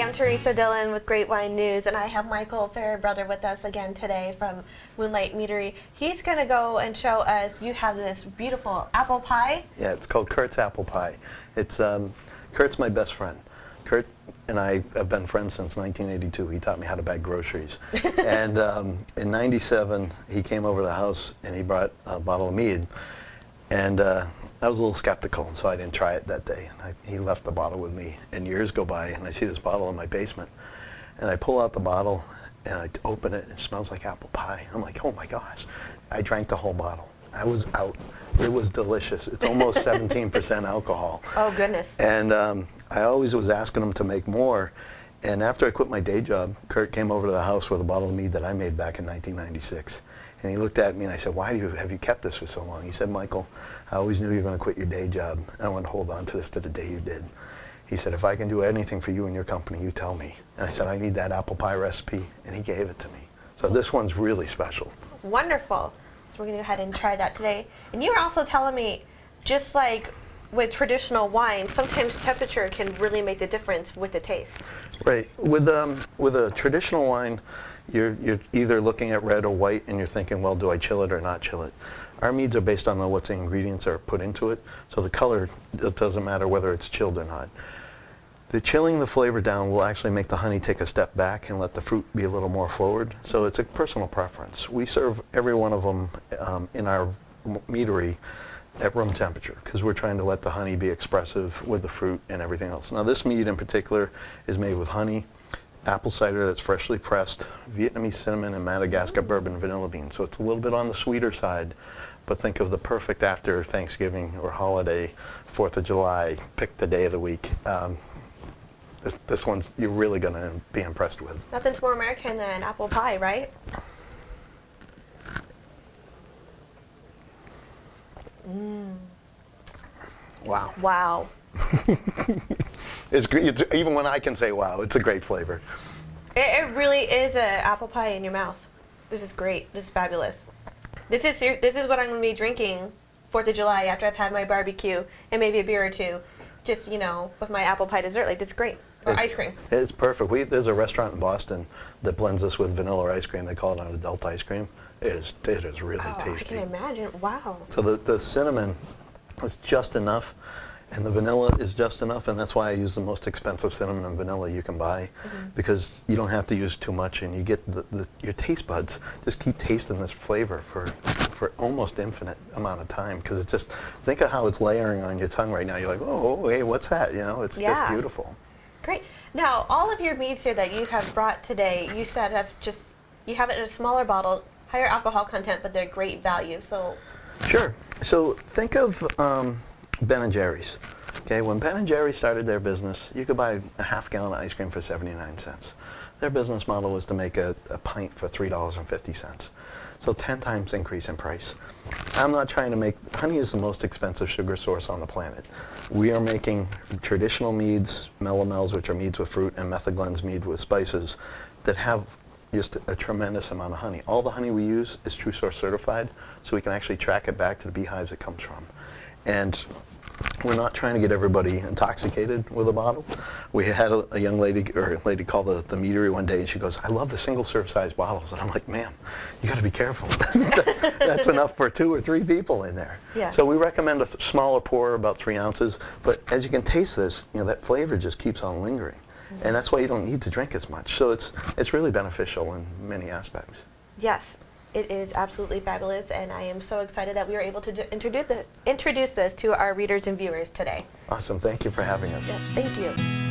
I'm Teresa Dillon with Great Wine News, and I have Michael Fairbrother with us again today from Moonlight Meadery. He's going to go and show us, you have this beautiful apple pie. Yeah, it's called Kurt's Apple Pie. It's Kurt's my best friend. Kurt and I have been friends since 1982. He taught me how to bag groceries. And in '97, he came over to the house and he brought a bottle of mead. And I was a little skeptical, so I didn't try it that day. He left the bottle with me, and years go by, and I see this bottle in my basement. And I pull out the bottle, and I open it, and it smells like apple pie. I'm like, oh my gosh. I drank the whole bottle. I was out. It was delicious. It's almost 17% alcohol. Oh, goodness. And I always was asking him to make more. And after I quit my day job, Kurt came over to the house with a bottle of mead that I made back in 1996. And he looked at me and I said, why have you kept this for so long? He said, Michael, I always knew you were going to quit your day job, and I want to hold on to this to the day you did. He said, if I can do anything for you and your company, you tell me. And I said, I need that apple pie recipe, and he gave it to me. So this one's really special. Wonderful. So we're going to go ahead and try that today. And you were also telling me, just like with traditional wine, sometimes temperature can really make the difference with the taste. Right. With a traditional wine, you're either looking at red or white, and you're thinking, well, do I chill it or not chill it? Our meads are based on what the ingredients are put into it, so the color, it doesn't matter whether it's chilled or not. The chilling the flavor down will actually make the honey take a step back and let the fruit be a little more forward. So it's a personal preference. We serve every one of them in our meadery at room temperature, because we're trying to let the honey be expressive with the fruit and everything else. Now this mead in particular is made with honey, apple cider that's freshly pressed, Vietnamese cinnamon, and Madagascar-bourbon vanilla beans. So it's a little bit on the sweeter side, but think of the perfect after Thanksgiving or holiday, 4th of July, pick the day of the week. This one's you're really going to be impressed with. Nothing's more American than apple pie, right? Mm. Wow. Wow. It's great. Even when I can say wow, it's a great flavor. It really is an apple pie in your mouth. This is great. This is fabulous. This is what I'm going to be drinking 4th of July after I've had my barbecue and maybe a beer or two. Just, you know, with my apple pie dessert. Like, it's great. Or ice cream. It's perfect. There's a restaurant in Boston that blends this with vanilla ice cream. They call it an adult ice cream. It is really tasty. I can imagine. Wow. So the cinnamon is just enough, and the vanilla is just enough, and that's why I use the most expensive cinnamon and vanilla you can buy, because you don't have to use too much, and you get your taste buds just keep tasting this flavor for almost infinite amount of time, because it's just, think of how it's layering on your tongue right now. You're like, oh, hey, what's that? You know, it's just beautiful. Great. Now, all of your meads here that you have brought today, you said you have it in a smaller bottle, higher alcohol content, but they're great value. So. Sure. So think of Ben & Jerry's. Okay, when Ben & Jerry's started their business, you could buy a half gallon of ice cream for 79 cents. Their business model was to make a pint for $3.50. So 10 times increase in price. I'm not trying to make, honey is the most expensive sugar source on the planet. We are making traditional meads, melomels, which are meads with fruit, and methylglens mead with spices that have just a tremendous amount of honey. All the honey we use is True Source certified, so we can actually track it back to the beehives it comes from. And we're not trying to get everybody intoxicated with a bottle. We had a young lady, or a lady called the meadery one day, and she goes, I love the single serve size bottles. And I'm like, ma'am, you got to be careful. That's enough for 2 or 3 people in there. Yeah. So we recommend a smaller pour, about 3 ounces. But as you can taste this, you know, that flavor just keeps on lingering. And that's why you don't need to drink as much. So it's really beneficial in many aspects. Yes. It is absolutely fabulous, and I am so excited that we were able to introduce this to our readers and viewers today. Awesome. Thank you for having us. Yes, thank you.